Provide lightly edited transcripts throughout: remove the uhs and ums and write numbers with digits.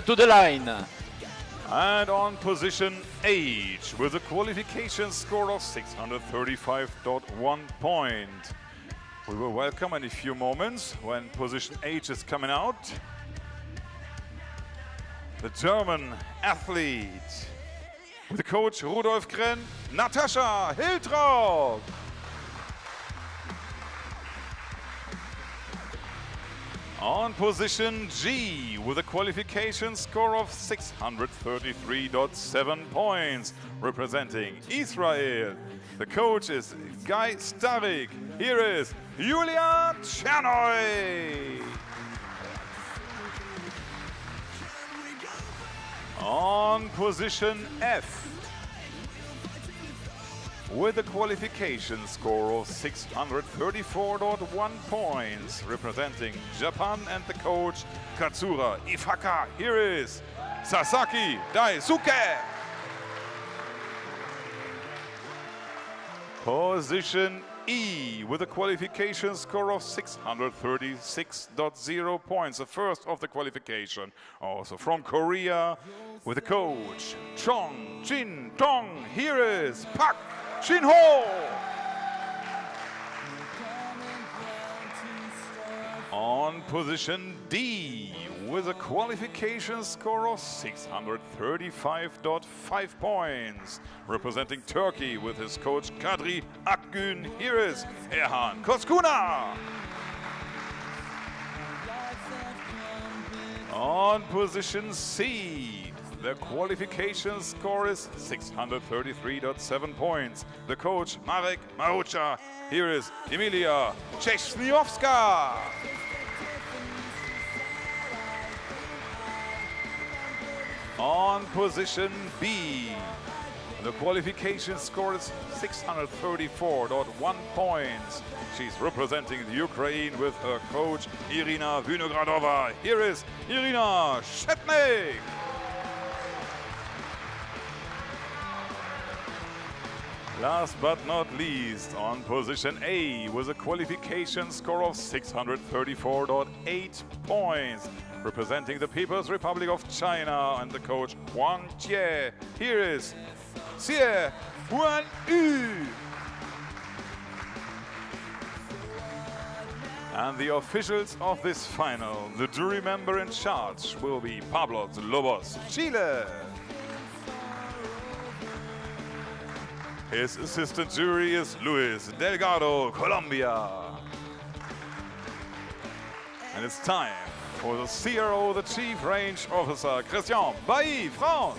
to the line. And on position H with a qualification score of 635.1 point. We will welcome in a few moments when position H is coming out the German athlete with the coach Rudolf Krenn, Natascha Hiltrop. On position G with a qualification score of 633.7 points, representing Israel. The coach is Guy Starik. Here is Julia Chernoy. On position F with a qualification score of 634.1 points, representing Japan and the coach Katsura Ifaka. Here is Sasaki Daisuke. Position E with a qualification score of 636.0 points, the first of the qualification. Also from Korea with the coach Chong Jin Dong. Here is Park Shin-ho. On position D with a qualification score of 635.5 points, representing Turkey with his coach Kadri Akgün. Here is Erhan Koskuna. On position C, the qualification score is 633.7 points. The coach Marek Marucha. Here is Emilia Czechniowska. On position B, the qualification score is 634.1 points. She's representing the Ukraine with her coach Irina Vinogradova. Here is Irina Shepnik. Last but not least, on position A with a qualification score of 634.8 points, representing the People's Republic of China and the coach Wang Jie. Here is Xie Huan Yu. And the officials of this final, the jury member in charge will be Pablo Lobos, Chile. His assistant jury is Luis Delgado, Colombia. And it's time for the CRO, the Chief Range Officer, Christian Bailly, France.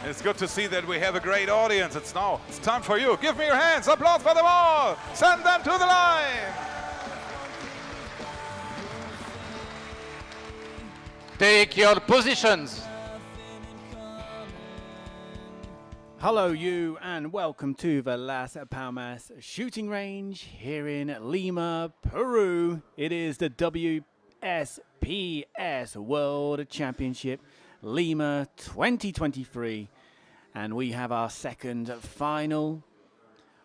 It's good to see that we have a great audience. It's time for you. Give me your hands. Applause for them all. Send them to the line. Take your positions. Hello you and welcome to the Las Palmas shooting range here in Lima, Peru. It is the WSPS World Championship Lima 2023 and we have our second final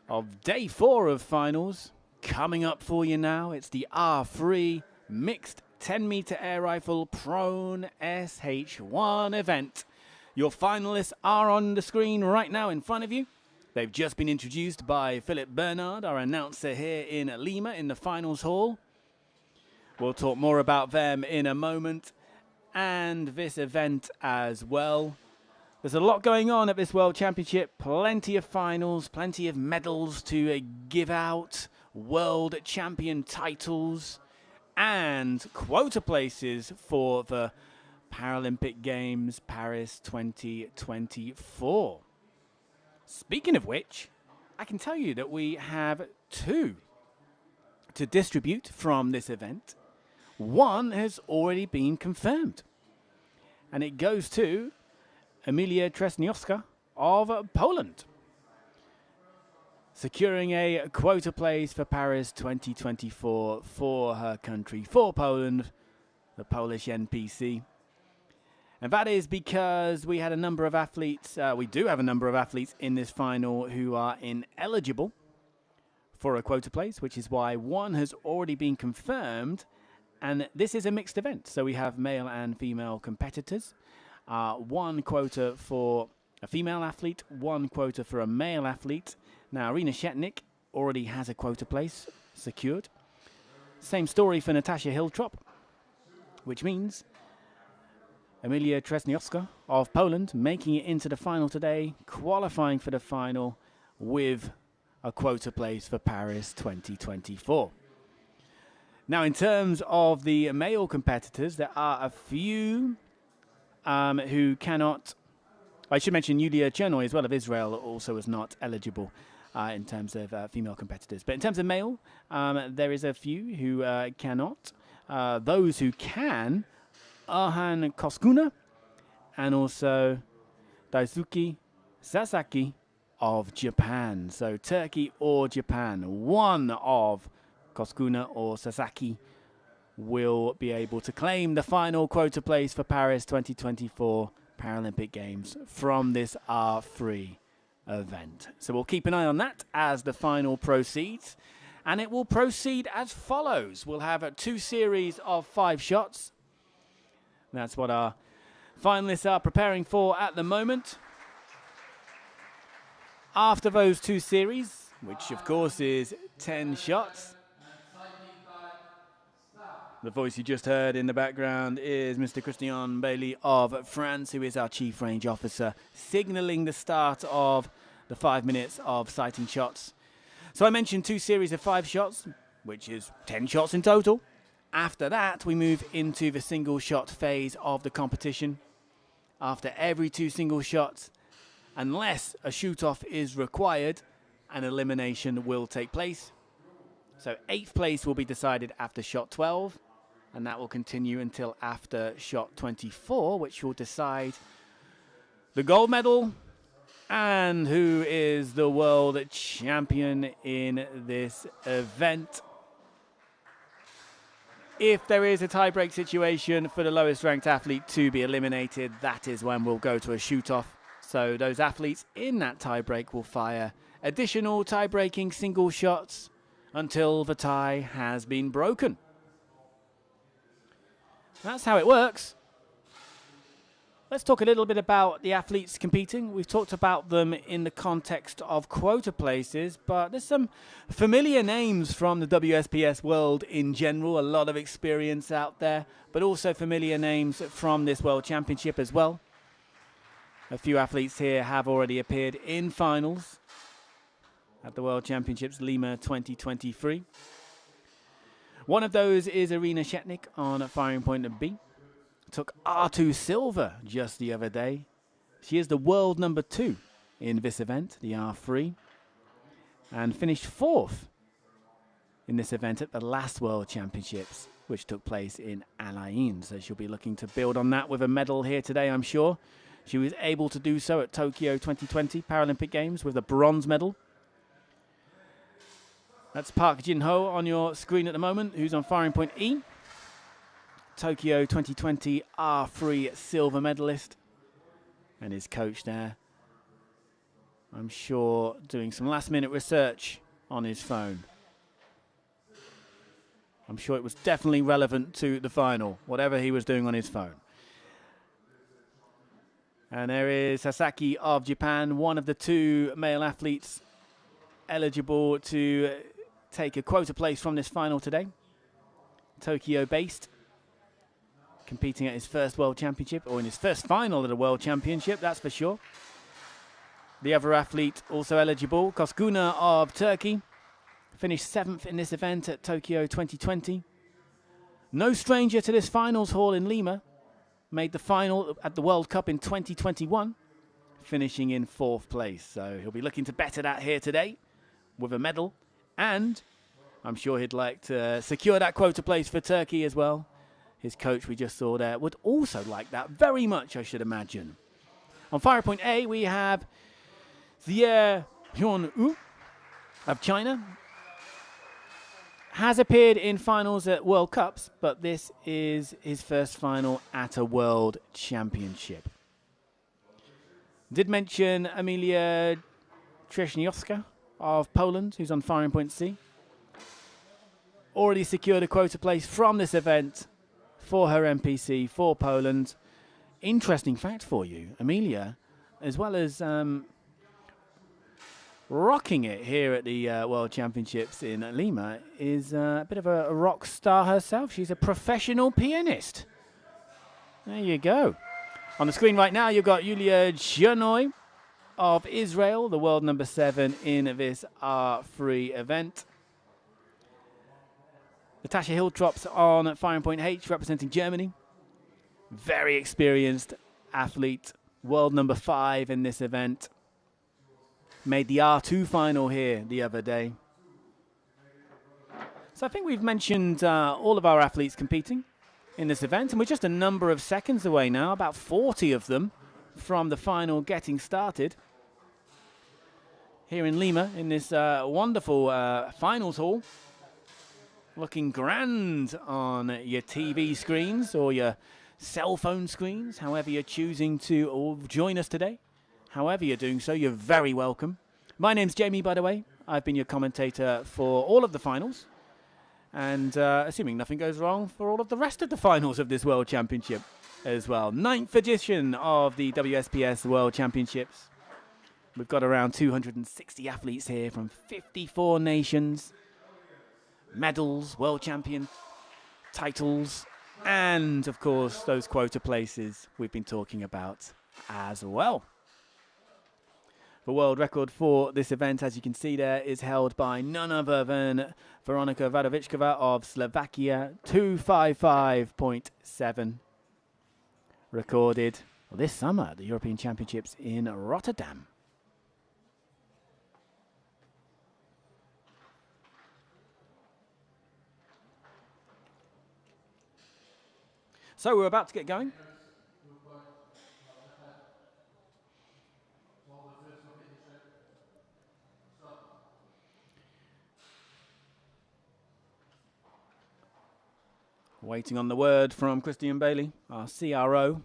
of day 4 of finals coming up for you now. It's the R3 mixed 10-meter air rifle prone SH1 event. Your finalists are on the screen right now in front of you. They've just been introduced by Philip Bernard, our announcer here in Lima in the finals hall. We'll talk more about them in a moment and this event as well. There's a lot going on at this World Championship. Plenty of finals, plenty of medals to give out, world champion titles and quota places for the Paralympic Games Paris 2024. Speaking of which, I can tell you that we have 2 to distribute from this event. One has already been confirmed, and it goes to Emilia Czechniowska of Poland, securing a quota place for Paris 2024 for her country, for Poland, the Polish NPC. And that is because we had a number of athletes, we do have a number of athletes in this final who are ineligible for a quota place, which is why one has already been confirmed And this is a mixed event, so we have male and female competitors. One quota for a female athlete, one quota for a male athlete. Now, Irina Shetnik already has a quota place secured. Same story for Natasha Hiltrop, which means Emilia Trzesniowska of Poland making it into the final today, qualifying for the final with a quota place for Paris 2024. Now, in terms of the male competitors, there are a few who cannot. I should mention Yulia Chernoy as well of Israel also was not eligible in terms of female competitors. But in terms of male, there is a few who cannot. Those who can, Arhan Koskuna and also Daisuke Sasaki of Japan. So Turkey or Japan. One of Koskuna or Sasaki will be able to claim the final quota place for Paris 2024 Paralympic Games from this R3 event. So we'll keep an eye on that as the final proceeds. And it will proceed as follows. We'll have 2 series of 5 shots. That's what our finalists are preparing for at the moment. After those 2 series, which of course is 10 shots, the voice you just heard in the background is Mr. Christian Bailey of France, who is our Chief Range Officer, signaling the start of the 5 minutes of sighting shots. So I mentioned 2 series of 5 shots, which is 10 shots in total. After that, we move into the single shot phase of the competition. After every 2 single shots, unless a shoot-off is required, an elimination will take place. So 8th place will be decided after shot 12, and that will continue until after shot 24, which will decide the gold medal and who is the world champion in this event. If there is a tie-break situation for the lowest ranked athlete to be eliminated, that is when we'll go to a shoot-off. So those athletes in that tie-break will fire additional tie-breaking single shots until the tie has been broken. That's how it works. Let's talk a little bit about the athletes competing. We've talked about them in the context of quota places, but there's some familiar names from the WSPS world in general, a lot of experience out there, but also familiar names from this World Championship as well. A few athletes here have already appeared in finals at the World Championships Lima 2023. One of those is Irina Shetnik on firing point B. Took R2 silver just the other day. She is the world number 2 in this event, the R3, and finished 4th in this event at the last World Championships, which took place in Al-Ain. So she'll be looking to build on that with a medal here today, I'm sure. She was able to do so at Tokyo 2020 Paralympic Games with a bronze medal. That's Park Jin-ho on your screen at the moment, who's on firing point E. Tokyo 2020 R3 silver medalist. And his coach there, I'm sure, doing some last-minute research on his phone. I'm sure it was definitely relevant to the final, whatever he was doing on his phone. And there is Sasaki of Japan, one of the 2 male athletes eligible to take a quota place from this final today. Tokyo-based, competing at his first World Championship, or in his first final at a World Championship, that's for sure. The other athlete also eligible, Koskuna of Turkey, finished 7th in this event at Tokyo 2020. No stranger to this finals hall in Lima, made the final at the World Cup in 2021, finishing in 4th place. So he'll be looking to better that here today with a medal, and I'm sure he'd like to secure that quota place for Turkey as well. His coach we just saw there would also like that very much, I should imagine. On fire point A, we have Xie Hyun-woo of China. Has appeared in finals at World Cups, but this is his first final at a World Championship. Did mention Emilia Trzesniowska of Poland, who's on firing point C. already secured a quota place from this event for her NPC for Poland. Interesting fact for you, Amelia, as well as rocking it here at the World Championships in Lima, is a bit of a rock star herself. She's a professional pianist. There you go. On the screen right now, you've got Yulia Chernoy of Israel, the world number 7 in this R3 event. Natasha Hiltrops on firing point H, representing Germany. Very experienced athlete, world number 5 in this event. Made the R2 final here the other day. So I think we've mentioned all of our athletes competing in this event, and we're just a number of seconds away now, about 40 of them from the final getting started. Here in Lima, in this wonderful finals hall. Looking grand on your TV screens or your cell phone screens, however you're choosing to join us today. However you're doing so, you're very welcome. My name's Jamie, by the way. I've been your commentator for all of the finals. And assuming nothing goes wrong, for all of the rest of the finals of this World Championship as well. 9th edition of the WSPS World Championships. We've got around 260 athletes here from 54 nations. Medals, world champion titles, and of course those quota places we've been talking about as well. The world record for this event, as you can see there, is held by none other than Veronika Vadovičková of Slovakia. 2:55.7 recorded this summer at the European Championships in Rotterdam. So we're about to get going. Waiting on the word from Christian Bailey, our CRO.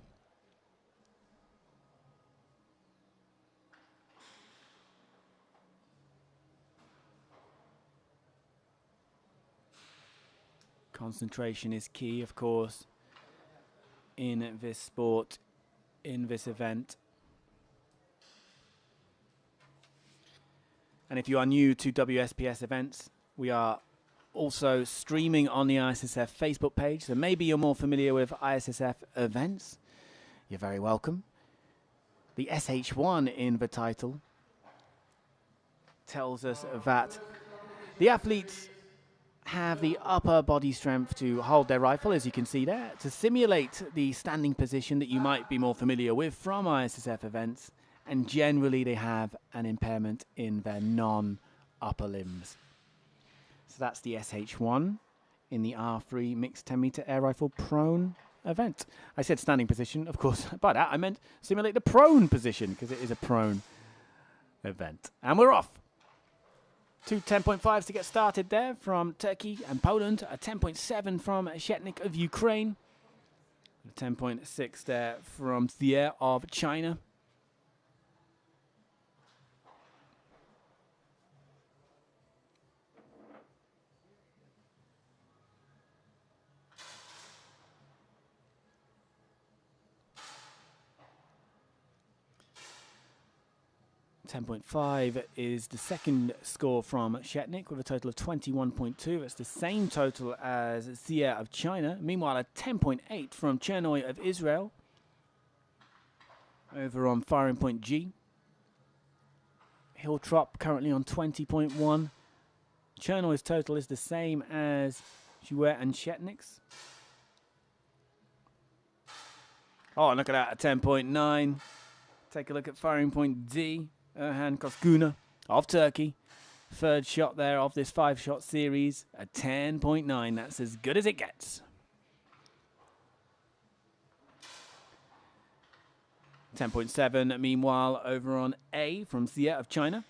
Concentration is key, of course, in this sport, in this event. And if you are new to WSPS events, we are also streaming on the ISSF Facebook page. So maybe you're more familiar with ISSF events. You're very welcome. The SH1 in the title tells us that the athletes have the upper body strength to hold their rifle, as you can see there, to simulate the standing position that you might be more familiar with from ISSF events, and generally they have an impairment in their non-upper limbs. So that's the SH1 in the R3 mixed 10-meter air rifle prone event. I said standing position, of course. By that I meant simulate the prone position, because it is a prone event. And we're off. 2 10.5s to get started there from Turkey and Poland. A 10.7 from Shetnik of Ukraine. A 10.6 there from Thier of China. .5 is the second score from Shetnik with a total of 21.2. It's the same total as Zia of China. Meanwhile, a 10.8 from Chernoy of Israel. Over on firing point G. Hiltrop currently on 20.1. Chernoy's total is the same as Jouet and Shetnik's. Oh, look at that, a 10.9. Take a look at firing point D. Erhan Koskuna of Turkey. Third shot there of this 5-shot series. A 10.9. That's as good as it gets. 10.7, meanwhile, over on A from Zia of China.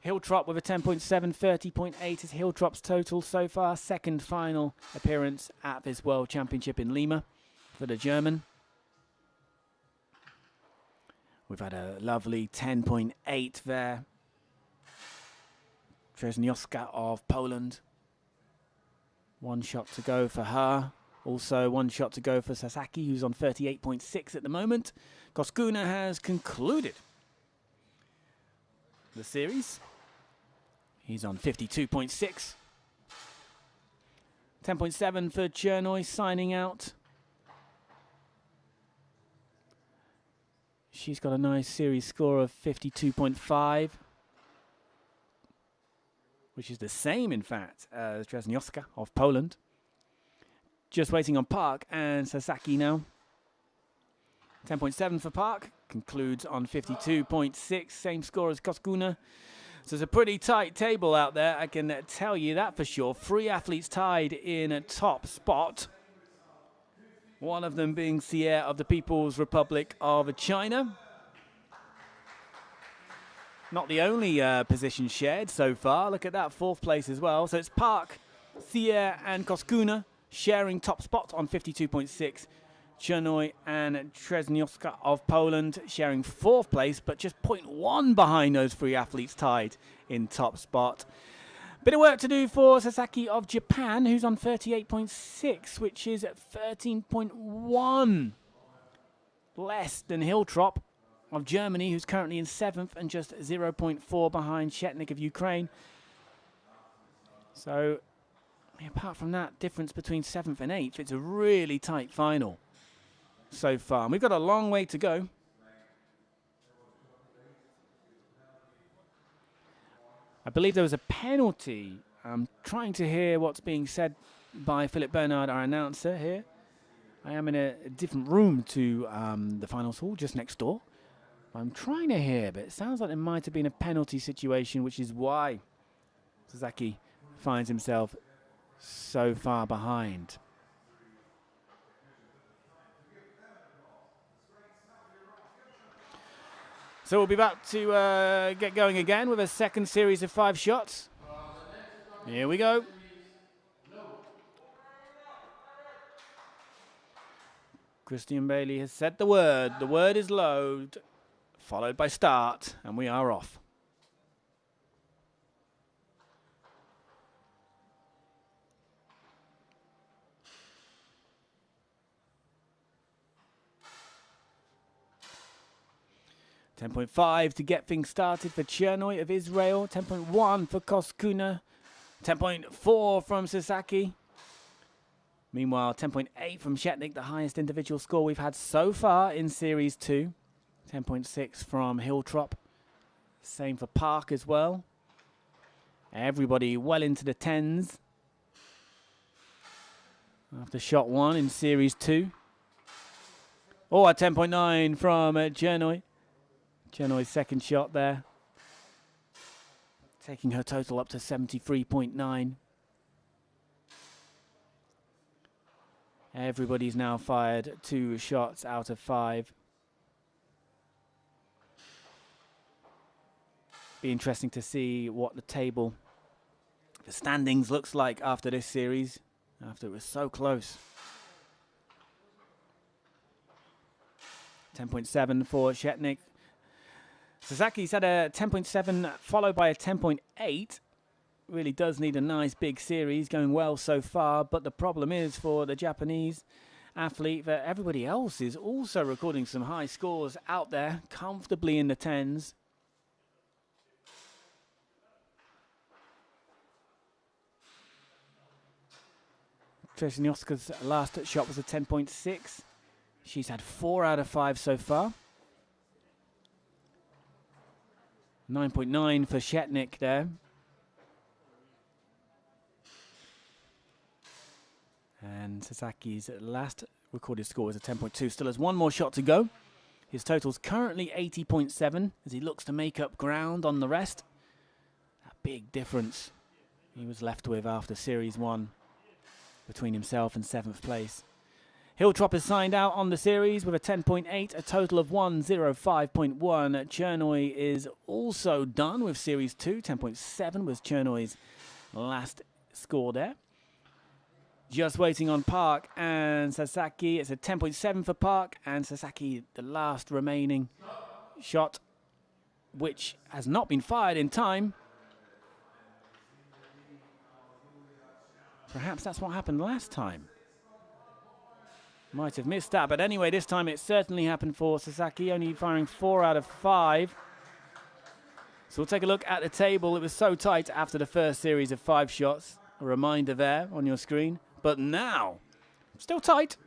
Hiltrop with a 10.7, 30.8 is Hiltrop's total so far. Second final appearance at this World Championship in Lima for the German. We've had a lovely 10.8 there. Trzeznioska of Poland. 1 shot to go for her. Also 1 shot to go for Sasaki, who's on 38.6 at the moment. Koskuna has concluded the series. He's on 52.6. 10.7 for Chernoy signing out. She's got a nice series score of 52.5, which is the same, in fact, as Trzynowska of Poland. Just waiting on Park and Sasaki now. 10.7 for Park, concludes on 52.6, same score as Koskuna. So it's a pretty tight table out there, I can tell you that for sure. 3 athletes tied in a top spot. One of them being Sierre of the People's Republic of China. Not the only position shared so far. Look at that, 4th place as well. So it's Park, Sierre and Koskuna sharing top spot on 52.6. Chernoy and Trzynowska of Poland sharing 4th place, but just 0.1 behind those 3 athletes tied in top spot. Bit of work to do for Sasaki of Japan, who's on 38.6, which is 13.1 less than Hiltrop of Germany, who's currently in 7th and just 0.4 behind Shetnik of Ukraine. So, apart from that difference between 7th and 8th, it's a really tight final so far. And we've got a long way to go. I believe there was a penalty. I'm trying to hear what's being said by Philip Bernard, our announcer here. I am in a different room to the finals hall, just next door. I'm trying to hear, but it sounds like there might have been a penalty situation, which is why Sasaki finds himself so far behind. So we'll be about to get going again with a second series of 5 shots. Here we go. Christian Bailey has said the word. The word is load, followed by start, and we are off. $10.5 to get things started for Chernoy of Israel. 10.1 for Koskuna. 10.4 from Sasaki. Meanwhile, 10.8 from Shetnik, the highest individual score we've had so far in Series 2. 10.6 from Hiltrop. Same for Park as well. Everybody well into the 10s after shot 1 in Series 2. Oh, a 10.9 from Chernoy. Chernoy's second shot there, taking her total up to 73.9. Everybody's now fired 2 shots out of 5. Be interesting to see what the table, the standings looks like after this series, after it was so close. 10.7 for Shetnik. Sasaki's had a 10.7 followed by a 10.8. Really does need a nice big series, going well so far, but the problem is for the Japanese athlete that everybody else is also recording some high scores out there, comfortably in the 10s. Trzynowska's last shot was a 10.6. She's had 4 out of 5 so far. 9.9 for Shetnik there. And Sasaki's last recorded score is a 10.2. Still has 1 more shot to go. His total's currently 80.7 as he looks to make up ground on the rest. A big difference he was left with after Series 1 between himself and 7th place. Hiltrop has signed out on the series with a 10.8, a total of 105.1. Chernoy is also done with Series 2. 10.7 was Chernoy's last score there. Just waiting on Park and Sasaki. It's a 10.7 for Park, and Sasaki, the last remaining shot, which has not been fired in time. Perhaps that's what happened last time. Might have missed that, but anyway, this time it certainly happened for Sasaki, only firing 4 out of 5. So we'll take a look at the table. It was so tight after the first series of 5 shots. A reminder there on your screen. But now, still tight.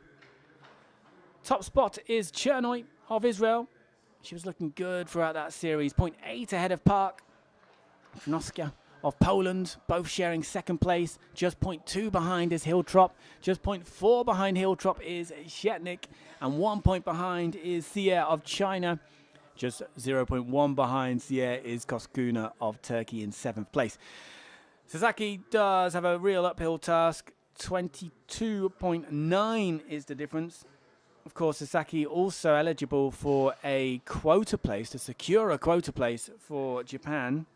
Top spot is Chernoy of Israel. She was looking good throughout that series. 0.8 ahead of Park. Trenoska of Poland, both sharing second place. Just 0.2 behind is Hiltrop. Just 0.4 behind Hiltrop is Shetnik. And 1 point behind is Sier of China. Just 0.1 behind Sier is Koskuna of Turkey in 7th place. Sasaki does have a real uphill task. 22.9 is the difference. Of course, Sasaki also eligible for a quota place, to secure a quota place for Japan.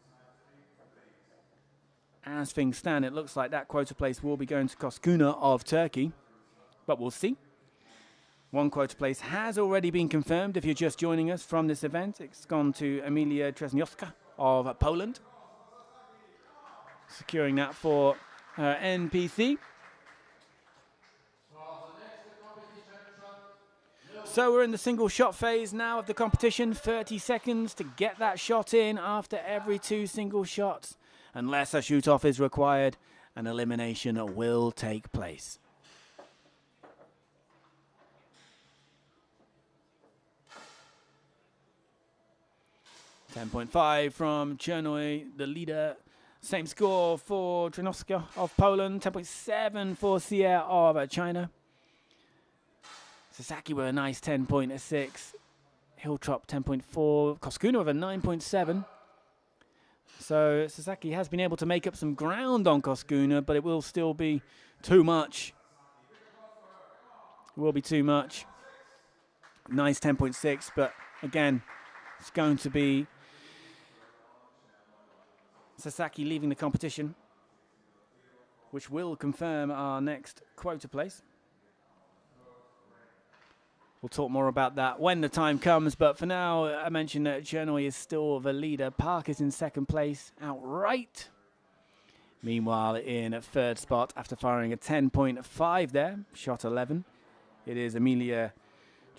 As things stand, it looks like that quota place will be going to Koskuna of Turkey, but we'll see. One quota place has already been confirmed. If you're just joining us from this event, it's gone to Emilia Trzeznioska of Poland, securing that for her NPC. So we're in the single shot phase now of the competition. 30 seconds to get that shot in after every 2 single shots. Unless a shoot-off is required, an elimination will take place. 10.5 from Chernoy, the leader. Same score for Trenoska of Poland. 10.7 for Sier of China. Sasaki with a nice 10.6. Hiltrop 10.4. Koskuna with a 9.7. So Sasaki has been able to make up some ground on Koskuna, but it will still be too much. It will be too much. Nice 10.6, but again, it's going to be Sasaki leaving the competition, which will confirm our next quota place. We'll talk more about that when the time comes, but for now, I mentioned that Chernoy is still the leader. Park is in 2nd place outright. Meanwhile, in 3rd spot, after firing a 10.5 there, shot 11, it is Emilia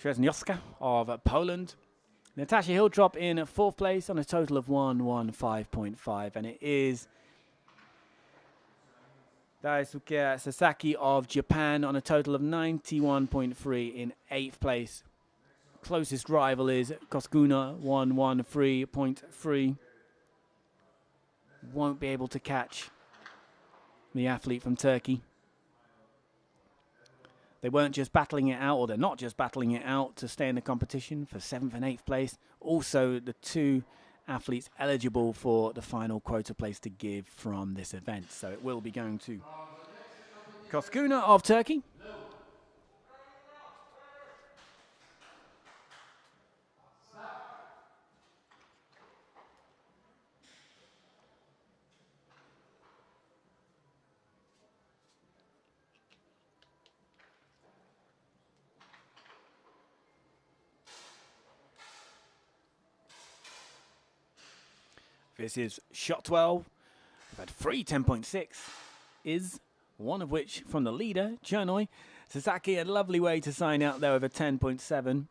Trzeznioska of Poland. Natasha Hiltrop in 4th place on a total of 115.5, and it is Daisuke Sasaki of Japan on a total of 91.3 in 8th place. Closest rival is Koskuna, 113.3. Won't be able to catch the athlete from Turkey. They weren't just battling it out, or they're not just battling it out to stay in the competition for 7th and 8th place. Also, the 2 athletes eligible for the final quota place to give from this event. So it will be going to Koskuna of Turkey. This is shot 12. We've had 3 10.6, is one of which from the leader, Chernoy. Sasaki, a lovely way to sign out there with a 10.7.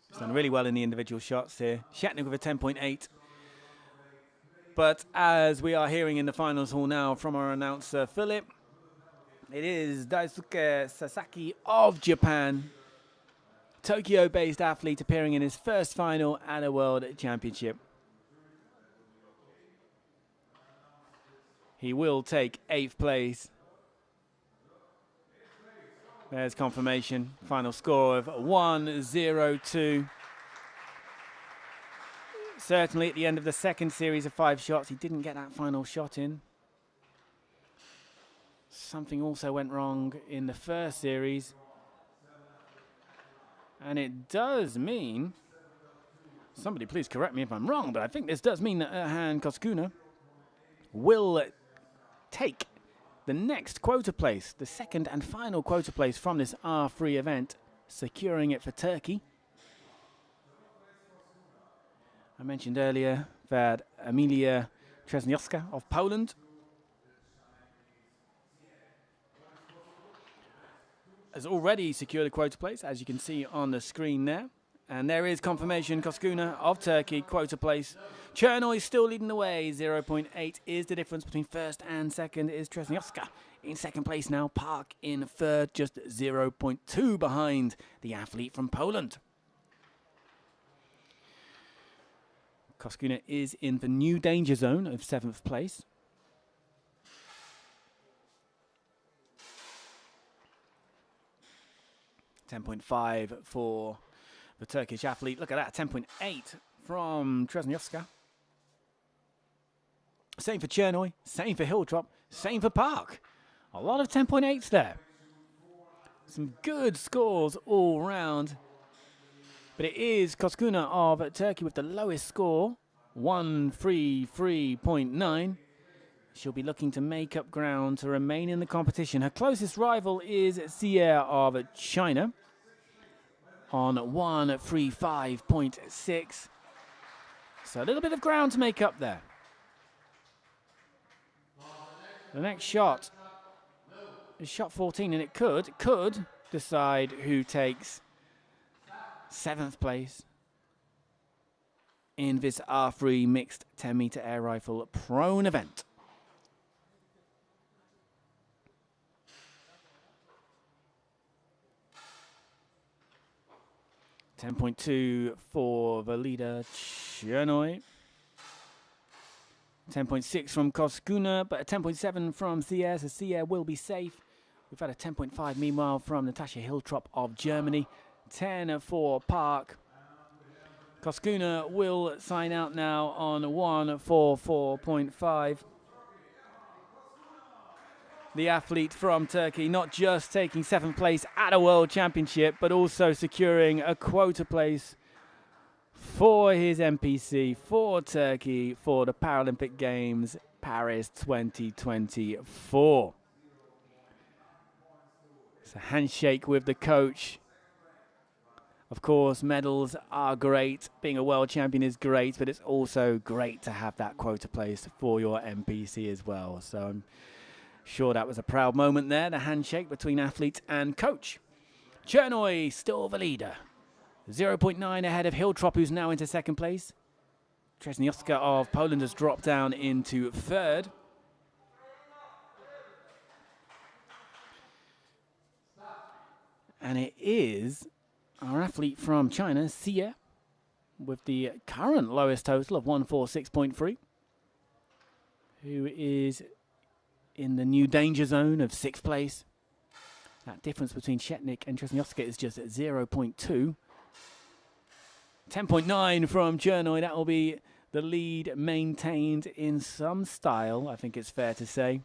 He's done really well in the individual shots here. Shatnik with a 10.8. But as we are hearing in the finals hall now from our announcer, Philip, it is Daisuke Sasaki of Japan, Tokyo-based athlete appearing in his first final at a World Championship. He will take 8th place. There's confirmation. Final score of 1-0-2. Certainly at the end of the second series of 5 shots, he didn't get that final shot in. Something also went wrong in the first series. And it does mean, somebody please correct me if I'm wrong, but I think this does mean that Erhan Koskuna will take the next quota place, the second and final quota place from this R3 event, securing it for Turkey. I mentioned earlier that Emilia Trzeznioska of Poland has already secured a quota place, as you can see on the screen there. And there is confirmation, Koskuna of Turkey, quota place. Chernoy still leading the way. 0.8 is the difference between first and second. Is Tresnioska in second place now. Park in third, just 0.2 behind the athlete from Poland. Koskuna is in the new danger zone of 7th place. .5 for the Turkish athlete. Look at that, 10.8 from Tresnioska. Same for Chernoy, same for Hiltrop, same for Park. A lot of 10.8s there. Some good scores all round. But it is Koskuna of Turkey with the lowest score, 133.9. She'll be looking to make up ground to remain in the competition. Her closest rival is Xie of China on 135.6. So a little bit of ground to make up there. The next shot is shot 14, and it could decide who takes 7th place in this R3 mixed 10-meter air rifle prone event. .2 for the leader, Chernoy. 10.6 from Koskuna, but a 10.7 from Xie, so Xie will be safe. We've had a 10.5 meanwhile from Natasha Hiltrop of Germany. 10 for Park. Koskuna will sign out now on 144.5. The athlete from Turkey not just taking 7th place at a World Championship, but also securing a quota place for his NPC for Turkey for the Paralympic Games Paris 2024. It's a handshake with the coach. Of course, medals are great. Being a world champion is great, but it's also great to have that quota place for your NPC as well. So I'm sure that was a proud moment there, the handshake between athlete and coach. Chernoy still the leader. 0.9 ahead of Hiltrop, who's now into 2nd place. Tresnioska of Poland has dropped down into 3rd. And it is our athlete from China, Xie, with the current lowest total of 146.3, who is in the new danger zone of 6th place. That difference between Shetnik and Tresnioska is just 0.2. 10.9 from Chernoy. That will be the lead maintained in some style, I think it's fair to say.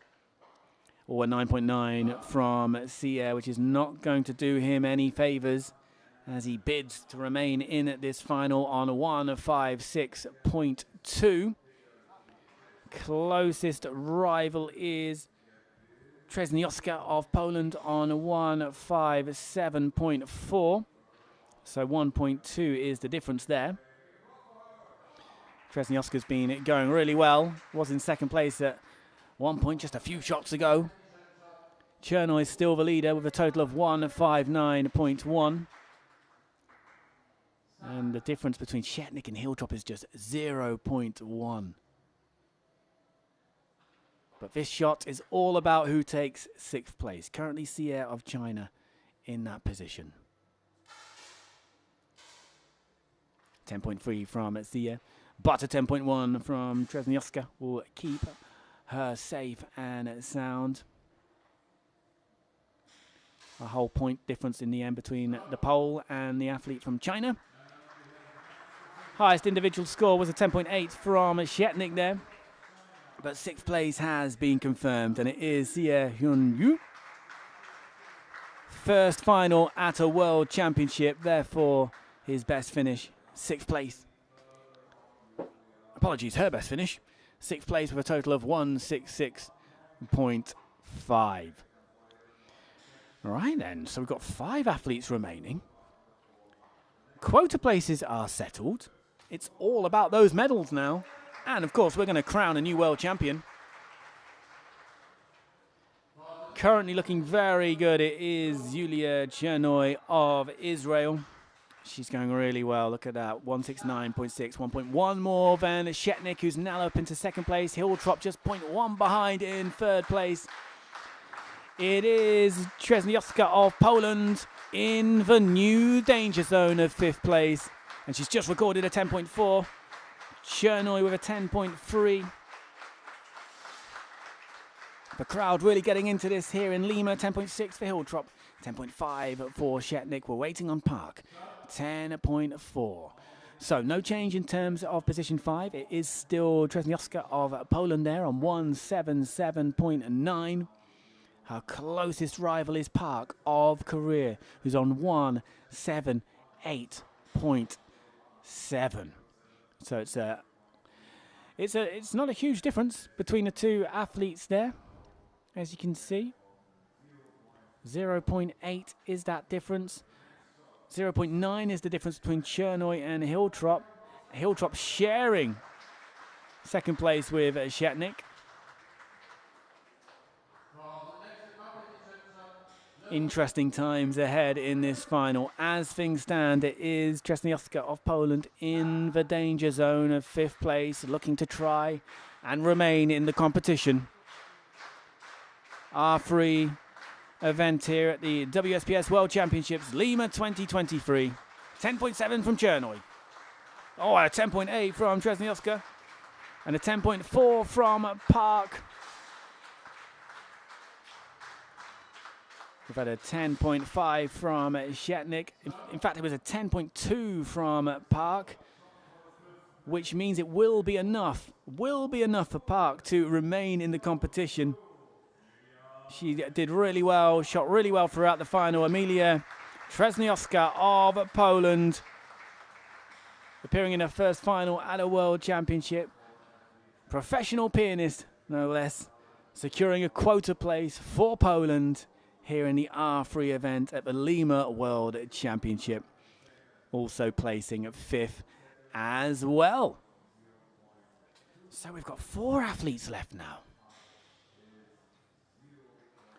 Or 9.9 from Xie, which is not going to do him any favors as he bids to remain in this final on 156.2. Closest rival is Tresnioska of Poland on 157.4. So 1.2 is the difference there. Tresnioska's been going really well. Was in 2nd place at one point just a few shots ago. Chernoy is still the leader with a total of 159.1. And the difference between Shetnik and Hiltrop is just 0.1. But this shot is all about who takes 6th place. Currently Xie of China in that position. 10.3 from Xie, but a 10.1 from Tresnioska will keep her safe and sound. A whole point difference in the end between the Pole and the athlete from China. Highest individual score was a 10.8 from Shetnik there. But 6th place has been confirmed, and it is Xie Hyun-yu. First final at a World Championship, therefore his best finish, 6th place. Apologies, her best finish. 6th place with a total of 166.5. All right then, so we've got 5 athletes remaining. Quota places are settled. It's all about those medals now. And of course, we're going to crown a new world champion. currently looking very good. It is Yulia Chernoy of Israel. She's going really well. Look at that. 169.6, 1.1 more than Shetnik, who's now up into second place. Hiltrop just 0.1 behind in third place. It is Trzesniowska of Poland in the new danger zone of fifth place. And she's just recorded a 10.4. Chernoy with a 10.3. The crowd really getting into this here in Lima. 10.6 for Hiltrop, 10.5 for Shetnik. We're waiting on Park. 10.4. So no change in terms of position 5. It is still Trzesniowska of Poland there on 177.9. Her closest rival is Park of Korea, who's on 178.7. So it's not a huge difference between the two athletes there, as you can see. 0.8 is that difference. 0.9 is the difference between Chernoy and Hiltrop. Hiltrop sharing second place with Shetnik. Interesting times ahead in this final. As things stand, it is Trzesniowska of Poland in the danger zone of fifth place, looking to try and remain in the competition. R3 event here at the WSPS World Championships, Lima 2023. 10.7 from Chernoy. Oh, a 10.8 from Trzesniowska. And a 10.4 from Park. We've had a 10.5 from Shetnik. In fact, it was a 10.2 from Park, which means it will be enough for Park to remain in the competition. She did really well, shot really well throughout the final. Emilia Trzesniowska of Poland, appearing in her first final at a World Championship. Professional pianist, no less, securing a quota place for Poland here in the R3 event at the Lima World Championship. Also placing at fifth as well. So we've got 4 athletes left now.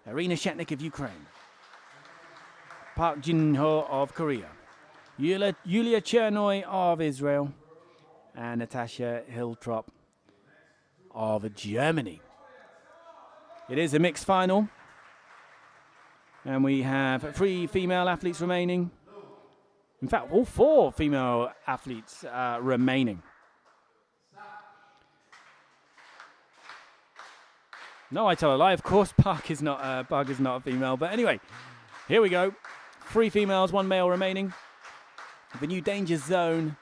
Irina Shetnik of Ukraine, Park Jin-ho of Korea, Yulia Chernoy of Israel, and Natasha Hiltrop of Germany. It is a mixed final, and we have 3 female athletes remaining. In fact, all 4 female athletes remaining. No, I tell a lie. Of course, Park is not a female. But anyway, here we go. 3 females, 1 male remaining. The new danger zone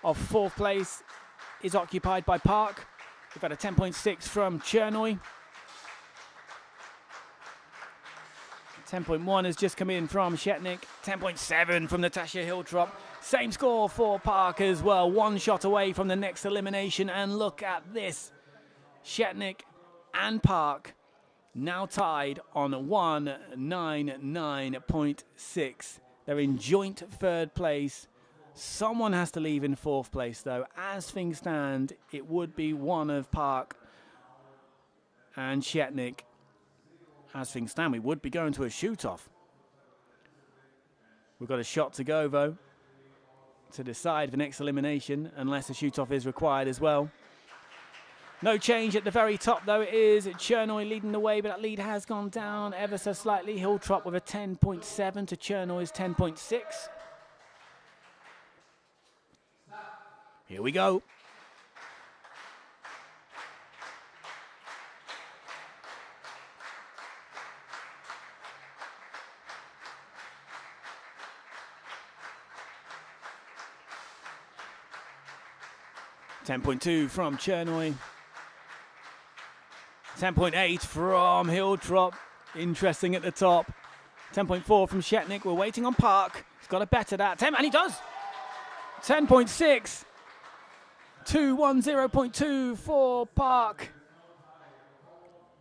of 4th place is occupied by Park. We've had a 10.6 from Chernoy. 10.1 has just come in from Shetnik. 10.7 from Natasha Hiltrop. Same score for Park as well. 1 shot away from the next elimination. And look at this. Shetnik and Park now tied on 199.6. They're in joint 3rd place. Someone has to leave in 4th place, though. As things stand, it would be one of Park and Shetnik. As things stand, we would be going to a shoot-off. We've got a shot to go, though, to decide the next elimination, unless a shoot-off is required as well. No change at the very top, though. It is Chernoy leading the way, but that lead has gone down ever so slightly. Hiltrop with a 10.7 to Chernoy's 10.6. Here we go. .2 from Chernoy. 10.8 from Hiltrop. Interesting at the top. 10.4 from Shetnik. We're waiting on Park. He's got to better that. 10, and he does. 10.6. 210.2 for Park.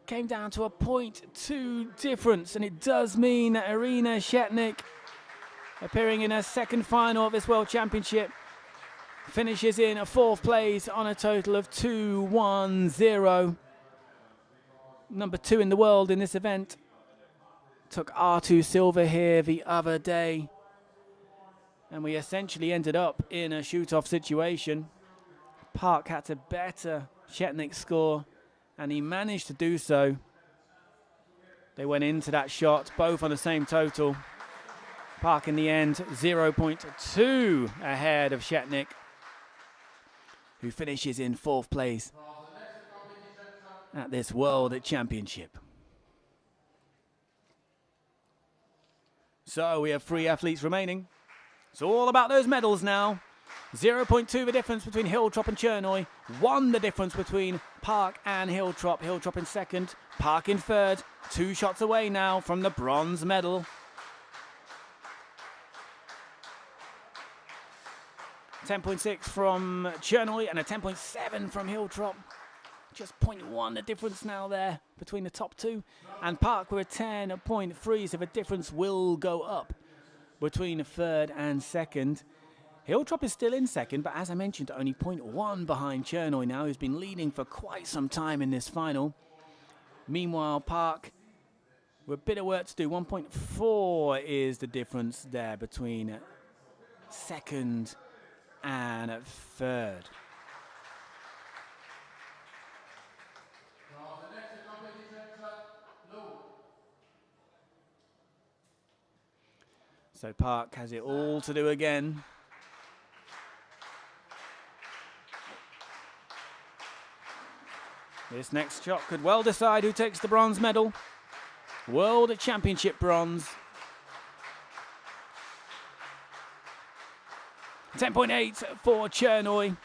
Came down to a 0.2 difference, and it does mean that Irina Shetnik, appearing in her second final of this World Championship, finishes in a 4th place on a total of 210. Number 2 in the world in this event. took R2 silver here the other day. And we essentially ended up in a shoot-off situation. Park had to better Shetnik's score, and he managed to do so. They went into that shot, both on the same total. Park in the end, 0.2 ahead of Shetnik, who finishes in 4th place at this World Championship. So we have 3 athletes remaining. It's all about those medals now. 0.2 the difference between Hiltrop and Chernoy. 1 the difference between Park and Hiltrop. Hiltrop in 2nd, Park in 3rd. 2 shots away now from the bronze medal. 10.6 from Chernoy and a 10.7 from Hiltrop. Just 0.1 the difference now there between the top 2. And Park with a 10.3, so the difference will go up between 3rd and 2nd. Hiltrop is still in 2nd, but as I mentioned, only 0.1 behind Chernoy now, who's been leading for quite some time in this final. Meanwhile, Park with a bit of work to do. 1.4 is the difference there between 2nd and 3rd. So Park has it all to do again. This next shot could well decide who takes the bronze medal. World Championship bronze. 10.8 for Chernoy.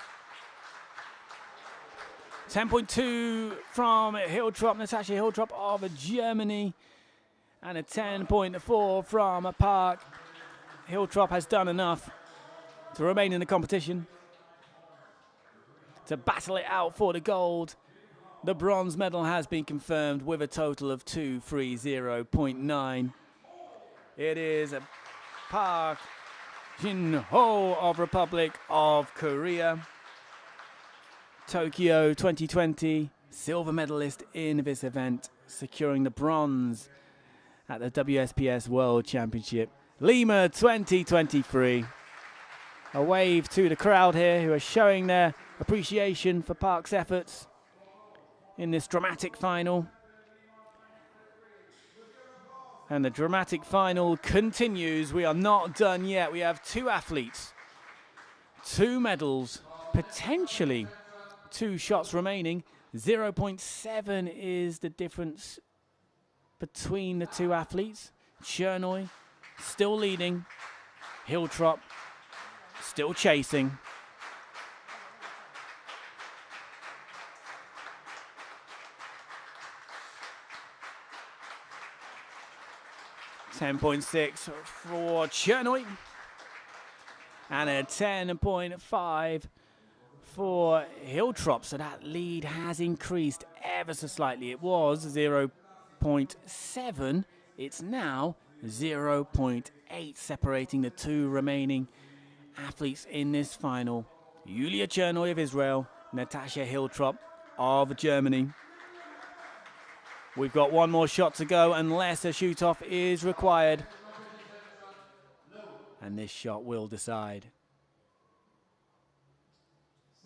10.2 from Hiltrop, Natasha Hiltrop of Germany. And a 10.4 from Park. Hiltrop has done enough to remain in the competition, to battle it out for the gold. The bronze medal has been confirmed with a total of 230.9. It is Park Jin-ho of Republic of Korea. Tokyo 2020 silver medalist in this event, securing the bronze at the WSPS World Championship. Lima 2023. A wave to the crowd here who are showing their appreciation for Park's efforts in this dramatic final. And the dramatic final continues. We are not done yet. We have 2 athletes, 2 medals, potentially 2 shots remaining. 0.7 is the difference between the 2 athletes. Chernoy still leading. Hiltrop still chasing. .6 for Chernoy and a 10.5 for Hiltrop. So that lead has increased ever so slightly. It was 0.7. It's now 0.8, separating the 2 remaining athletes in this final. Yulia Chernoy of Israel, Natasha Hiltrop of Germany. We've got 1 more shot to go unless a shoot-off is required. And this shot will decide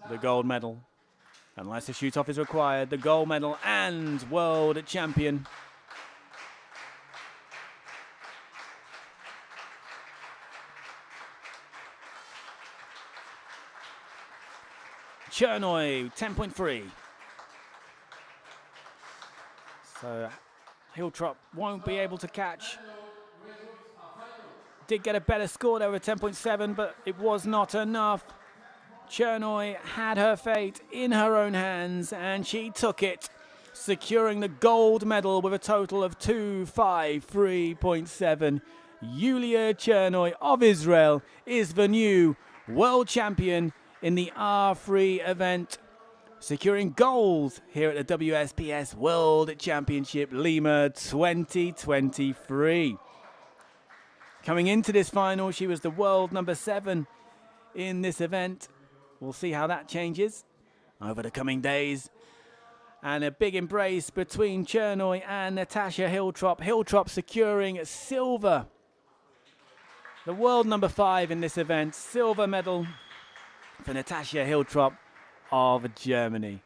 the gold medal. Unless a shoot-off is required, the gold medal and world champion. Chernoy, 10.3. So Hiltrop won't be able to catch. Did get a better score there with 10.7, but it was not enough. Chernoy had her fate in her own hands, and she took it, securing the gold medal with a total of 253.7. Yulia Chernoy of Israel is the new world champion in the R3 event, securing gold here at the WSPS World Championship Lima 2023. Coming into this final, she was the world number 7 in this event. We'll see how that changes over the coming days. And a big embrace between Chernoy and Natasha Hiltrop. Hiltrop securing silver. The world number 5 in this event. Silver medal for Natasha Hiltrop of Germany.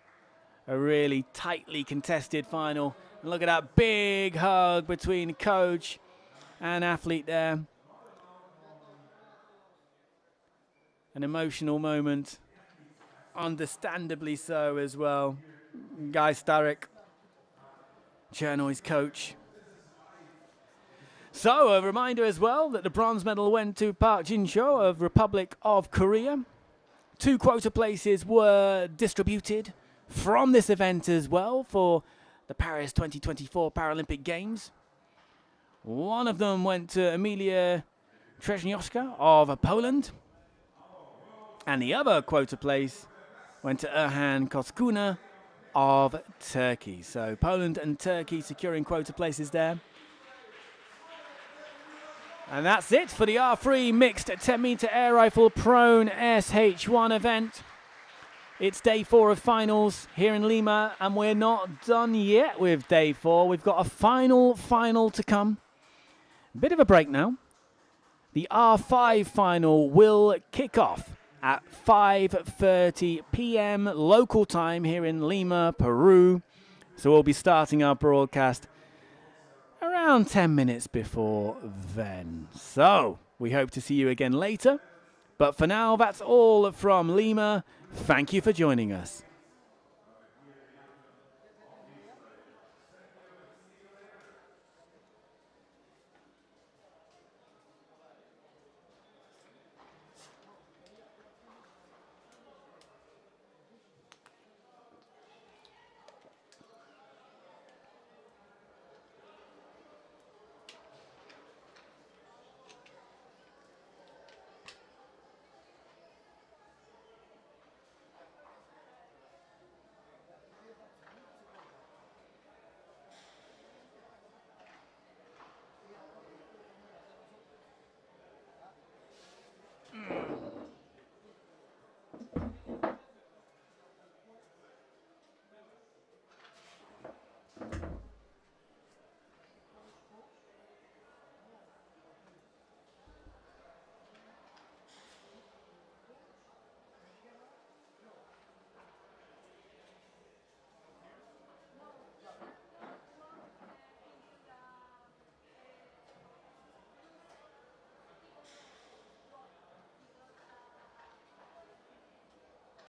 A really tightly contested final. And look at that big hug between coach and athlete there. An emotional moment. Understandably so as well. Guy Starek, Chernoy's coach. So a reminder as well that the bronze medal went to Park Jin-cho of Republic of Korea. 2 quota places were distributed from this event as well for the Paris 2024 Paralympic Games. One of them went to Emilia Trzeszniowska of Poland. And the other quota place went to Erhan Koskuna of Turkey. So Poland and Turkey securing quota places there. And that's it for the R3 mixed 10-meter air rifle prone SH1 event. It's day 4 of finals here in Lima, and we're not done yet with day 4. We've got a final to come. Bit of a break now. The R5 final will kick off at 5:30 p.m. local time here in Lima, Peru. So we'll be starting our broadcast around 10 minutes before then. So we hope to see you again later. But for now, that's all from Lima. Thank you for joining us.